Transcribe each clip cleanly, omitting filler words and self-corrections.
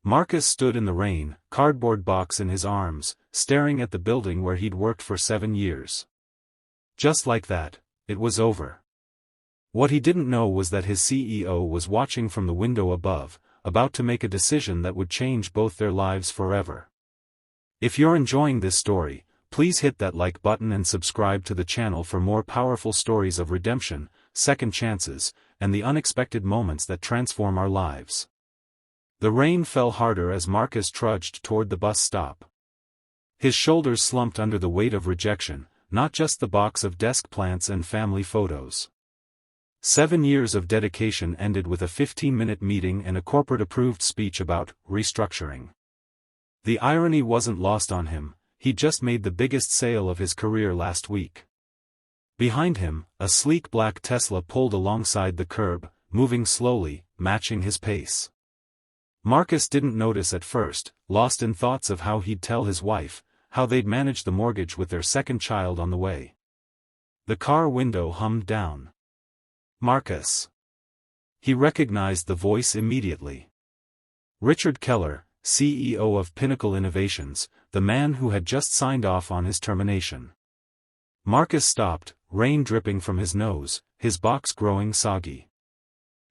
Marcus stood in the rain, cardboard box in his arms, staring at the building where he'd worked for 7 years. Just like that, it was over. What he didn't know was that his CEO was watching from the window above, about to make a decision that would change both their lives forever. If you're enjoying this story, please hit that like button and subscribe to the channel for more powerful stories of redemption, second chances, and the unexpected moments that transform our lives. The rain fell harder as Marcus trudged toward the bus stop. His shoulders slumped under the weight of rejection, not just the box of desk plants and family photos. 7 years of dedication ended with a 15-minute meeting and a corporate-approved speech about restructuring. The irony wasn't lost on him, he'd just made the biggest sale of his career last week. Behind him, a sleek black Tesla pulled alongside the curb, moving slowly, matching his pace. Marcus didn't notice at first, lost in thoughts of how he'd tell his wife, how they'd manage the mortgage with their second child on the way. The car window hummed down. Marcus. He recognized the voice immediately. Richard Keller, CEO of Pinnacle Innovations, the man who had just signed off on his termination. Marcus stopped, rain dripping from his nose, his box growing soggy.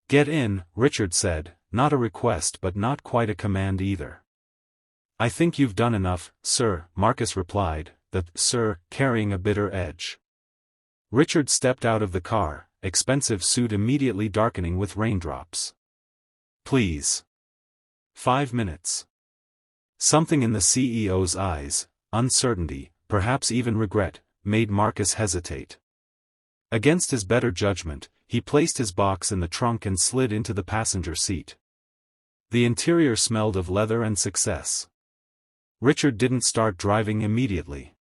"Get in," Richard said, not a request but not quite a command either. "I think you've done enough, sir," Marcus replied, the "sir" carrying a bitter edge. Richard stepped out of the car, expensive suit immediately darkening with raindrops. "Please. 5 minutes." Something in the CEO's eyes, uncertainty, perhaps even regret, made Marcus hesitate. Against his better judgment, he placed his box in the trunk and slid into the passenger seat. The interior smelled of leather and success. Richard didn't start driving immediately.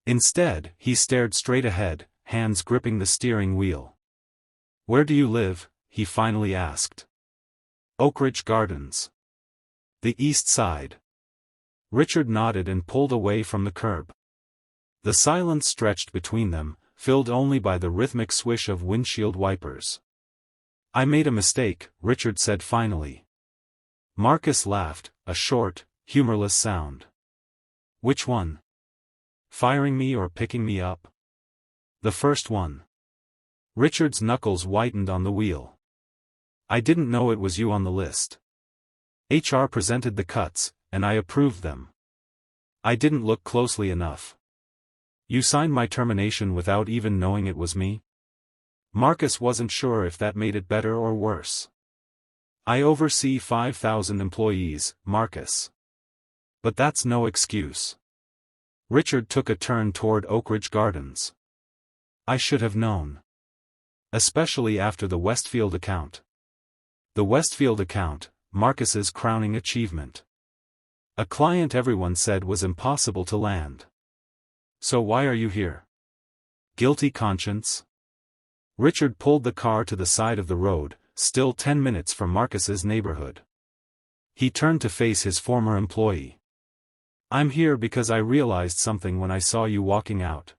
Instead, he stared straight ahead, hands gripping the steering wheel. "Where do you live?" he finally asked. "Oak Ridge Gardens. The East Side." Richard nodded and pulled away from the curb. The silence stretched between them, filled only by the rhythmic swish of windshield wipers. "I made a mistake," Richard said finally. Marcus laughed, a short, humorless sound. "Which one? Firing me or picking me up?" "The first one." Richard's knuckles whitened on the wheel. "I didn't know it was you on the list. HR presented the cuts, and I approved them. I didn't look closely enough. You signed my termination without even knowing it was me?" Marcus wasn't sure if that made it better or worse. "I oversee 5,000 employees, Marcus. But that's no excuse." Richard took a turn toward Oak Ridge Gardens. "I should have known. Especially after the Westfield account." The Westfield account, Marcus's crowning achievement. A client everyone said was impossible to land. "So why are you here? Guilty conscience?" Richard pulled the car to the side of the road, still 10 minutes from Marcus's neighborhood. He turned to face his former employee. "I'm here because I realized something when I saw you walking out.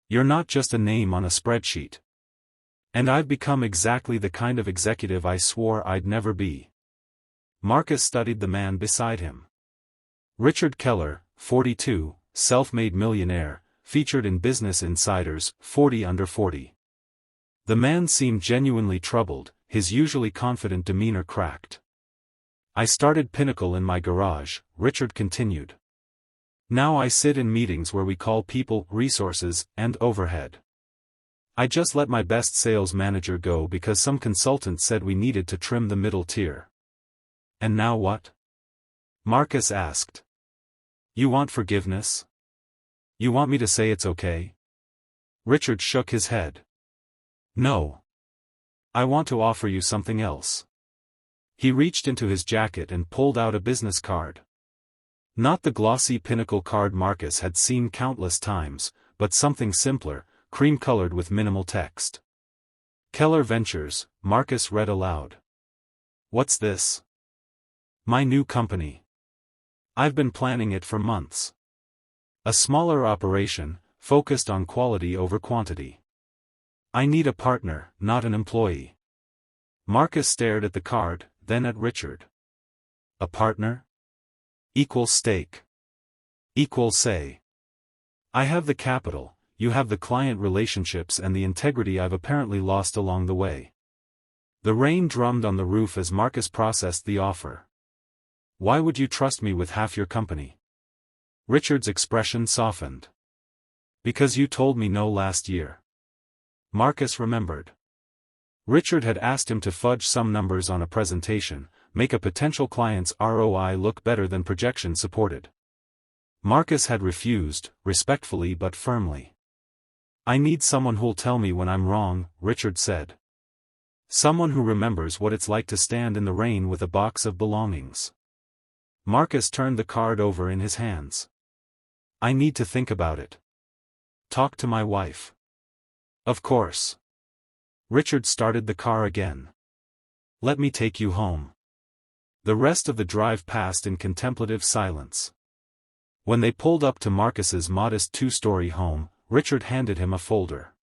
You're not just a name on a spreadsheet. And I've become exactly the kind of executive I swore I'd never be." Marcus studied the man beside him. Richard Keller, 42, self-made millionaire, featured in Business Insider's 40 Under 40. The man seemed genuinely troubled, his usually confident demeanor cracked. "I started Pinnacle in my garage," Richard continued. "Now I sit in meetings where we call people, resources, and overhead. I just let my best sales manager go because some consultant said we needed to trim the middle tier." "And now what?" Marcus asked. "You want forgiveness? You want me to say it's okay?" Richard shook his head. "No. I want to offer you something else." He reached into his jacket and pulled out a business card. Not the glossy Pinnacle card Marcus had seen countless times, but something simpler, cream-colored with minimal text. "Keller Ventures," Marcus read aloud. "What's this?" "My new company. I've been planning it for months. A smaller operation, focused on quality over quantity. I need a partner, not an employee." Marcus stared at the card, then at Richard. a partner? Equal stake. Equal say. I have the capital, you have the client relationships and the integrity I've apparently lost along the way. The rain drummed on the roof as Marcus processed the offer. Why would you trust me with half your company? Richard's expression softened. Because you told me no last year. Marcus remembered. Richard had asked him to fudge some numbers on a presentation, make a potential client's ROI look better than projections supported. Marcus had refused, respectfully but firmly. I need someone who'll tell me when I'm wrong, Richard said. Someone who remembers what it's like to stand in the rain with a box of belongings. Marcus turned the card over in his hands. I need to think about it. Talk to my wife. Of course. Richard started the car again. Let me take you home. The rest of the drive passed in contemplative silence. When they pulled up to Marcus's modest two-story home, Richard handed him a folder.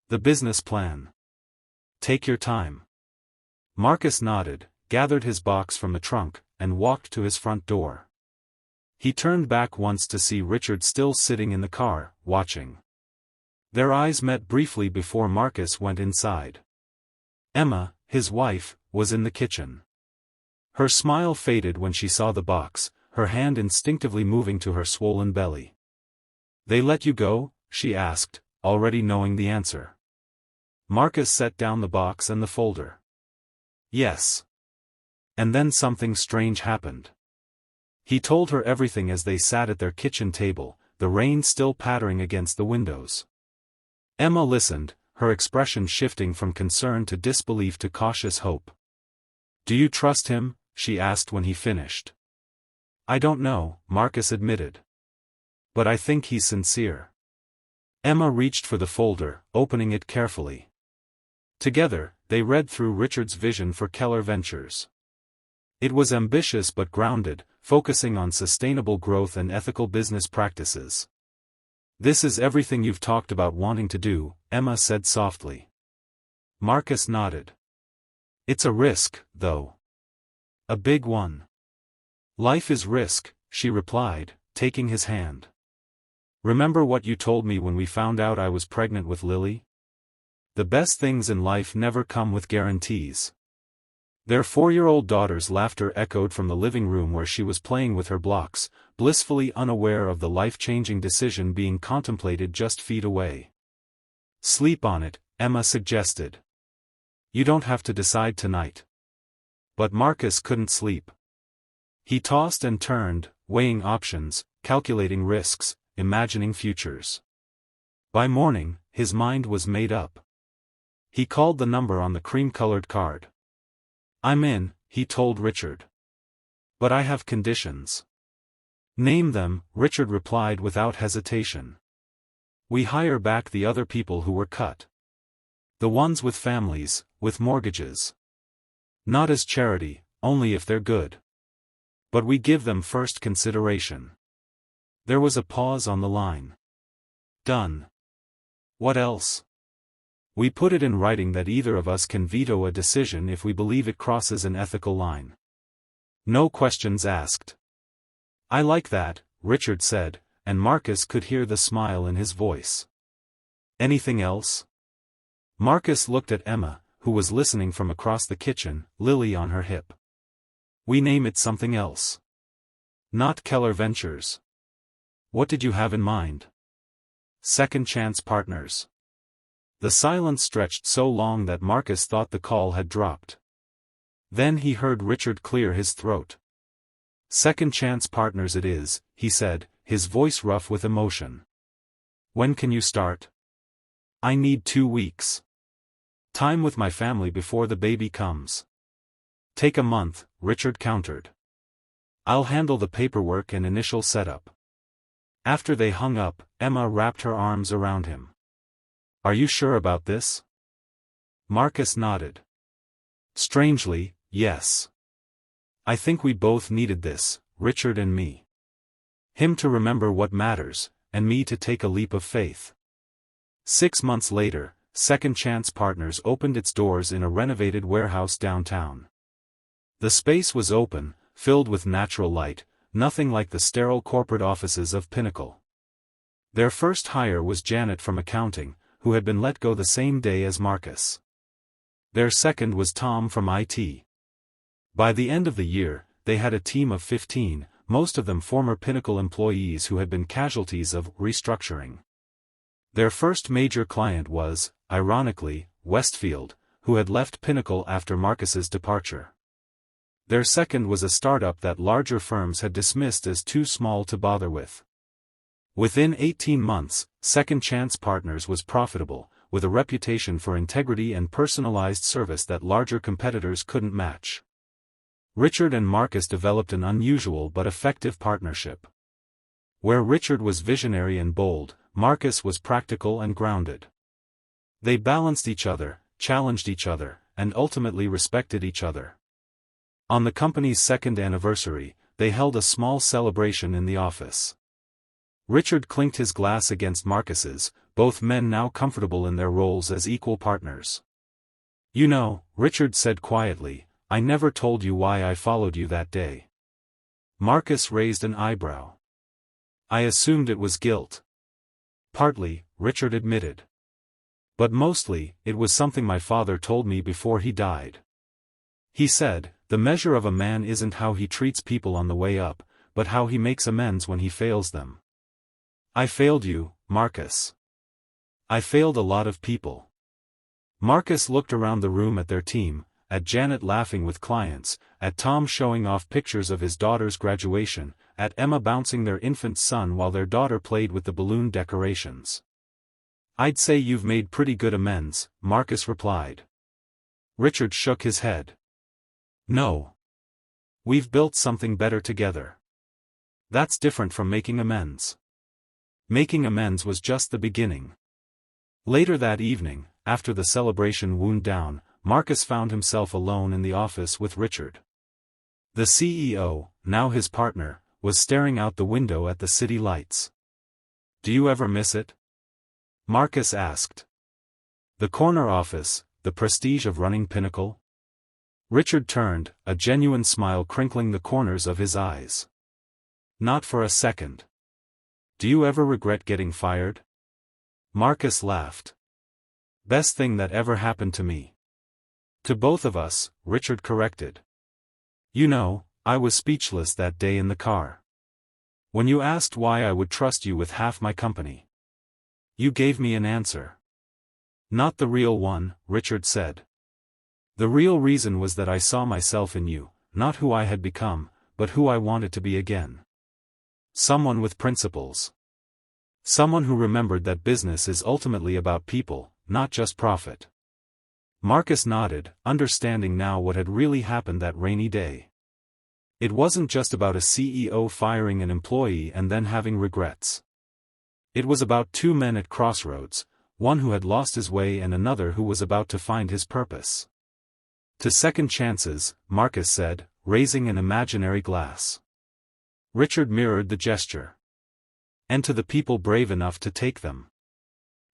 The business plan. Take your time. Marcus nodded, gathered his box from the trunk, and walked to his front door. He turned back once to see Richard still sitting in the car, watching. Their eyes met briefly before Marcus went inside. Emma, his wife, was in the kitchen. Her smile faded when she saw the box, her hand instinctively moving to her swollen belly. They let you go? She asked, already knowing the answer. Marcus set down the box and the folder. Yes. And then something strange happened. He told her everything as they sat at their kitchen table, the rain still pattering against the windows. Emma listened, her expression shifting from concern to disbelief to cautious hope. Do you trust him? She asked when he finished. I don't know, Marcus admitted. But I think he's sincere. Emma reached for the folder, opening it carefully. Together, they read through Richard's vision for Keller Ventures. It was ambitious but grounded, focusing on sustainable growth and ethical business practices. This is everything you've talked about wanting to do, Emma said softly. Marcus nodded. It's a risk, though. A big one. Life is risk, she replied, taking his hand. Remember what you told me when we found out I was pregnant with Lily? The best things in life never come with guarantees. Their 4-year-old daughter's laughter echoed from the living room where she was playing with her blocks, blissfully unaware of the life-changing decision being contemplated just feet away. Sleep on it, Emma suggested. You don't have to decide tonight. But Marcus couldn't sleep. He tossed and turned, weighing options, calculating risks, imagining futures. By morning, his mind was made up. He called the number on the cream-colored card. I'm in, he told Richard. But I have conditions. Name them, Richard replied without hesitation. We hire back the other people who were cut. The ones with families, with mortgages. Not as charity, only if they're good. But we give them first consideration. There was a pause on the line. Done. What else? We put it in writing that either of us can veto a decision if we believe it crosses an ethical line. No questions asked. I like that, Richard said, and Marcus could hear the smile in his voice. Anything else? Marcus looked at Emma, who was listening from across the kitchen, Lily on her hip. We name it something else. Not Keller Ventures. What did you have in mind? Second Chance Partners. The silence stretched so long that Marcus thought the call had dropped. Then he heard Richard clear his throat. Second Chance Partners it is, he said, his voice rough with emotion. When can you start? I need 2 weeks. Time with my family before the baby comes. Take a month, Richard countered. I'll handle the paperwork and initial setup. After they hung up, Emma wrapped her arms around him. Are you sure about this? Marcus nodded. Strangely, yes. I think we both needed this, Richard and me. Him to remember what matters, and me to take a leap of faith. 6 months later, Second Chance Partners opened its doors in a renovated warehouse downtown. The space was open, filled with natural light, nothing like the sterile corporate offices of Pinnacle. Their first hire was Janet from accounting, who had been let go the same day as Marcus. Their second was Tom from IT. By the end of the year, they had a team of 15, most of them former Pinnacle employees who had been casualties of restructuring. Their first major client was, ironically, Westfield, who had left Pinnacle after Marcus's departure. Their second was a startup that larger firms had dismissed as too small to bother with. Within 18 months, Second Chance Partners was profitable, with a reputation for integrity and personalized service that larger competitors couldn't match. Richard and Marcus developed an unusual but effective partnership. Where Richard was visionary and bold, Marcus was practical and grounded. They balanced each other, challenged each other, and ultimately respected each other. On the company's second anniversary, they held a small celebration in the office. Richard clinked his glass against Marcus's, both men now comfortable in their roles as equal partners. "You know," Richard said quietly, "I never told you why I followed you that day." Marcus raised an eyebrow. "I assumed it was guilt." "Partly," Richard admitted. "But mostly, it was something my father told me before he died. He said, the measure of a man isn't how he treats people on the way up, but how he makes amends when he fails them." "I failed you, Marcus. I failed a lot of people." Marcus looked around the room at their team, at Janet laughing with clients, at Tom showing off pictures of his daughter's graduation, at Emma bouncing their infant son while their daughter played with the balloon decorations. "I'd say you've made pretty good amends," Marcus replied. Richard shook his head. "No. We've built something better together. That's different from making amends." Making amends was just the beginning. Later that evening, after the celebration wound down, Marcus found himself alone in the office with Richard. The CEO, now his partner, was staring out the window at the city lights. "Do you ever miss it?" Marcus asked. "The corner office, the prestige of running Pinnacle?" Richard turned, a genuine smile crinkling the corners of his eyes. "Not for a second." "Do you ever regret getting fired?" Marcus laughed. "Best thing that ever happened to me." "To both of us," Richard corrected. "You know, I was speechless that day in the car. When you asked why I would trust you with half my company. You gave me an answer." "Not the real one," Richard said. "The real reason was that I saw myself in you, not who I had become, but who I wanted to be again. Someone with principles. Someone who remembered that business is ultimately about people, not just profit." Marcus nodded, understanding now what had really happened that rainy day. It wasn't just about a CEO firing an employee and then having regrets. It was about two men at crossroads, one who had lost his way and another who was about to find his purpose. "To second chances," Marcus said, raising an imaginary glass. Richard mirrored the gesture. "And to the people brave enough to take them."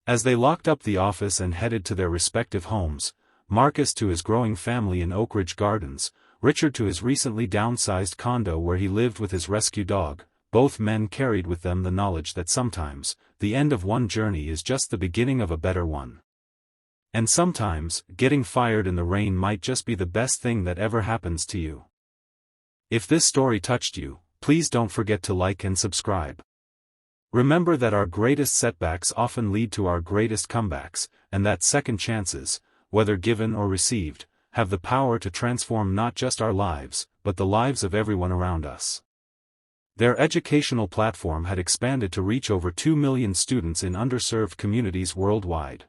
As they locked up the office and headed to their respective homes, Marcus to his growing family in Oak Ridge Gardens, Richard to his recently downsized condo where he lived with his rescue dog, both men carried with them the knowledge that sometimes, the end of one journey is just the beginning of a better one. And sometimes, getting fired in the rain might just be the best thing that ever happens to you. If this story touched you, please don't forget to like and subscribe. Remember that our greatest setbacks often lead to our greatest comebacks, and that second chances, whether given or received, have the power to transform not just our lives, but the lives of everyone around us. Their educational platform had expanded to reach over 2 million students in underserved communities worldwide.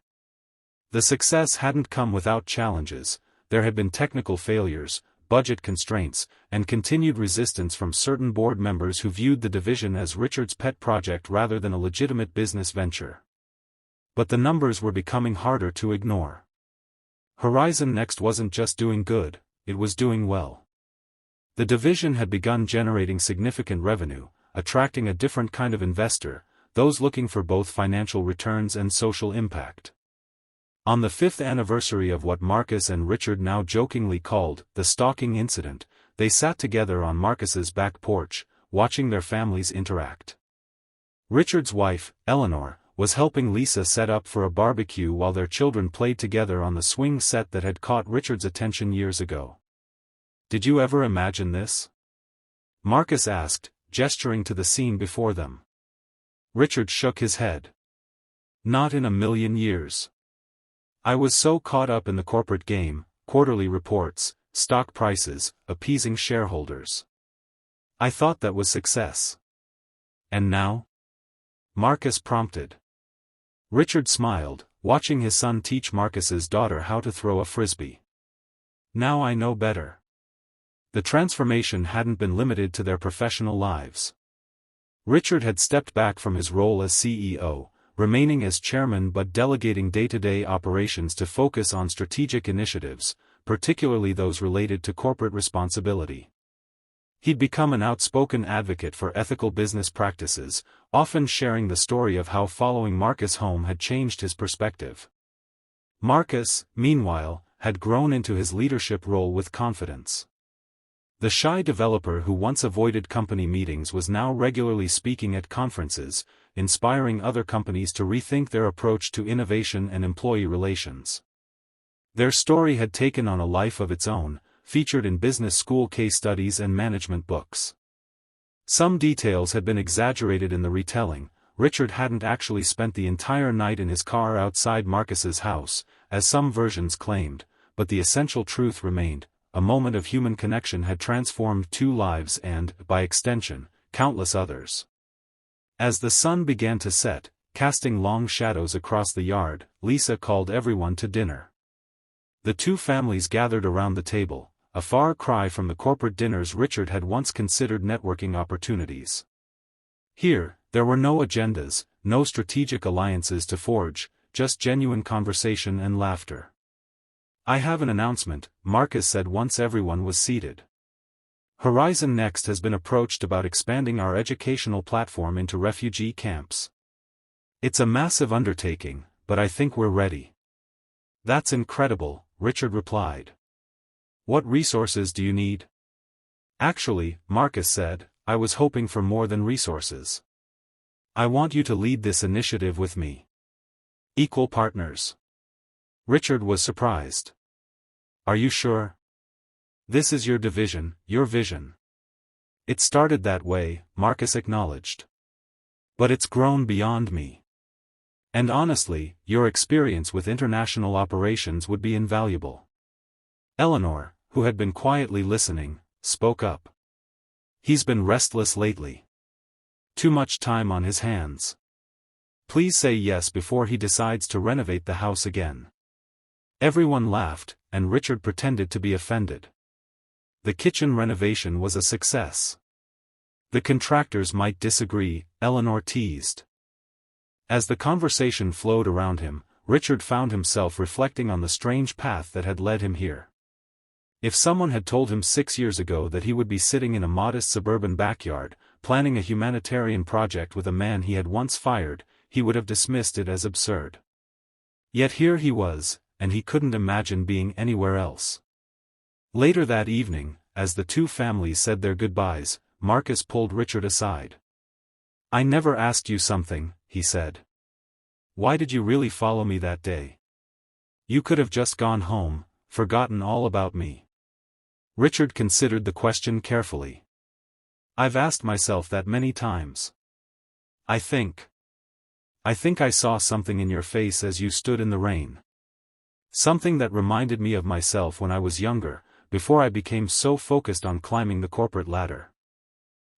The success hadn't come without challenges. There had been technical failures, budget constraints, and continued resistance from certain board members who viewed the division as Richard's pet project rather than a legitimate business venture. But the numbers were becoming harder to ignore. Horizon Next wasn't just doing good, it was doing well. The division had begun generating significant revenue, attracting a different kind of investor, those looking for both financial returns and social impact. On the 5th anniversary of what Marcus and Richard now jokingly called the stalking incident, they sat together on Marcus's back porch, watching their families interact. Richard's wife, Eleanor, was helping Lisa set up for a barbecue while their children played together on the swing set that had caught Richard's attention years ago. "Did you ever imagine this?" Marcus asked, gesturing to the scene before them. Richard shook his head. "Not in a million years. I was so caught up in the corporate game, quarterly reports, stock prices, appeasing shareholders. I thought that was success." "And now?" Marcus prompted. Richard smiled, watching his son teach Marcus's daughter how to throw a frisbee. "Now I know better." The transformation hadn't been limited to their professional lives. Richard had stepped back from his role as CEO, remaining as chairman but delegating day-to-day operations to focus on strategic initiatives, particularly those related to corporate responsibility. He'd become an outspoken advocate for ethical business practices, often sharing the story of how following Marcus home had changed his perspective. Marcus, meanwhile, had grown into his leadership role with confidence. The shy developer who once avoided company meetings was now regularly speaking at conferences, inspiring other companies to rethink their approach to innovation and employee relations. Their story had taken on a life of its own, featured in business school case studies and management books. Some details had been exaggerated in the retelling. Richard hadn't actually spent the entire night in his car outside Marcus's house, as some versions claimed, but the essential truth remained: a moment of human connection had transformed 2 lives and, by extension, countless others. As the sun began to set, casting long shadows across the yard, Lisa called everyone to dinner. The 2 families gathered around the table, a far cry from the corporate dinners Richard had once considered networking opportunities. Here, there were no agendas, no strategic alliances to forge, just genuine conversation and laughter. "I have an announcement," Marcus said once everyone was seated. "Horizon Next has been approached about expanding our educational platform into refugee camps. It's a massive undertaking, but I think we're ready." "That's incredible," Richard replied. "What resources do you need?" "Actually," Marcus said, "I was hoping for more than resources. I want you to lead this initiative with me. Equal partners." Richard was surprised. "Are you sure? This is your division, your vision." "It started that way," Marcus acknowledged. "But it's grown beyond me. And honestly, your experience with international operations would be invaluable." Eleanor, who had been quietly listening, spoke up. "He's been restless lately. Too much time on his hands. Please say yes before he decides to renovate the house again." Everyone laughed, and Richard pretended to be offended. The kitchen renovation was a success. "The contractors might disagree," Eleanor teased. As the conversation flowed around him, Richard found himself reflecting on the strange path that had led him here. If someone had told him 6 years ago that he would be sitting in a modest suburban backyard, planning a humanitarian project with a man he had once fired, he would have dismissed it as absurd. Yet here he was, and he couldn't imagine being anywhere else. Later that evening, as the 2 families said their goodbyes, Marcus pulled Richard aside. "I never asked you something," he said. "Why did you really follow me that day? You could have just gone home, forgotten all about me." Richard considered the question carefully. "I've asked myself that many times. I think I saw something in your face as you stood in the rain. Something that reminded me of myself when I was younger, before I became so focused on climbing the corporate ladder."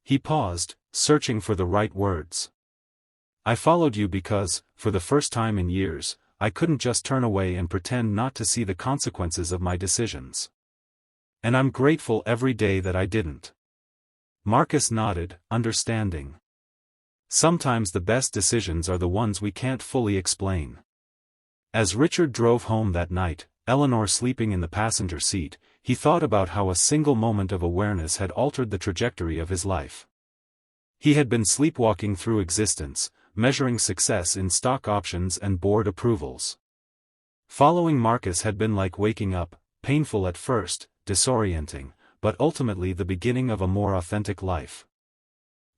He paused, searching for the right words. "I followed you because, for the first time in years, I couldn't just turn away and pretend not to see the consequences of my decisions. And I'm grateful every day that I didn't." Marcus nodded, understanding. Sometimes the best decisions are the ones we can't fully explain. As Richard drove home that night, Eleanor sleeping in the passenger seat, he thought about how a single moment of awareness had altered the trajectory of his life. He had been sleepwalking through existence, measuring success in stock options and board approvals. Following Marcus had been like waking up, painful at first, disorienting, but ultimately the beginning of a more authentic life.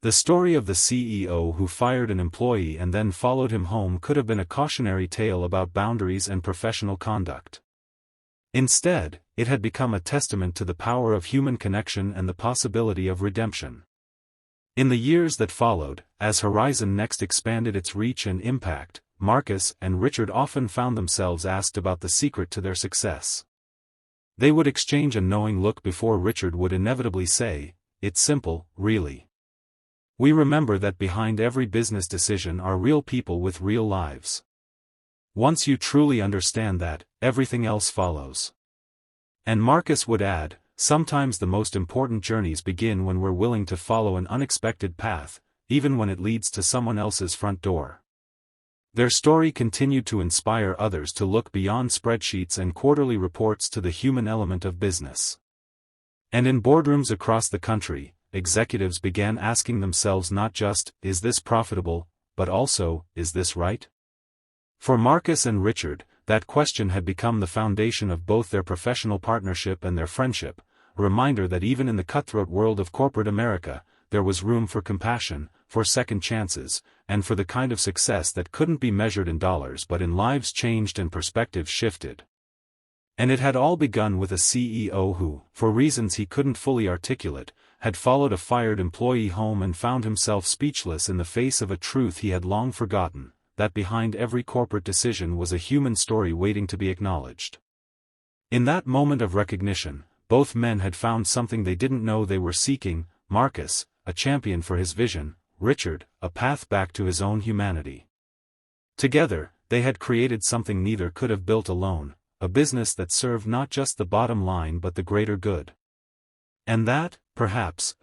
The story of the CEO who fired an employee and then followed him home could have been a cautionary tale about boundaries and professional conduct. Instead, it had become a testament to the power of human connection and the possibility of redemption. In the years that followed, as Horizon Next expanded its reach and impact, Marcus and Richard often found themselves asked about the secret to their success. They would exchange a knowing look before Richard would inevitably say, "It's simple, really. We remember that behind every business decision are real people with real lives. Once you truly understand that, everything else follows." And Marcus would add, "Sometimes the most important journeys begin when we're willing to follow an unexpected path, even when it leads to someone else's front door." Their story continued to inspire others to look beyond spreadsheets and quarterly reports to the human element of business. And in boardrooms across the country, executives began asking themselves not just, "Is this profitable?" but also, "Is this right?" For Marcus and Richard, that question had become the foundation of both their professional partnership and their friendship, a reminder that even in the cutthroat world of corporate America, there was room for compassion, for second chances, and for the kind of success that couldn't be measured in dollars but in lives changed and perspectives shifted. And it had all begun with a CEO who, for reasons he couldn't fully articulate, had followed a fired employee home and found himself speechless in the face of a truth he had long forgotten, that behind every corporate decision was a human story waiting to be acknowledged. In that moment of recognition, both men had found something they didn't know they were seeking: Marcus, a champion for his vision; Richard, a path back to his own humanity. Together, they had created something neither could have built alone, a business that served not just the bottom line but the greater good. And that, perhaps,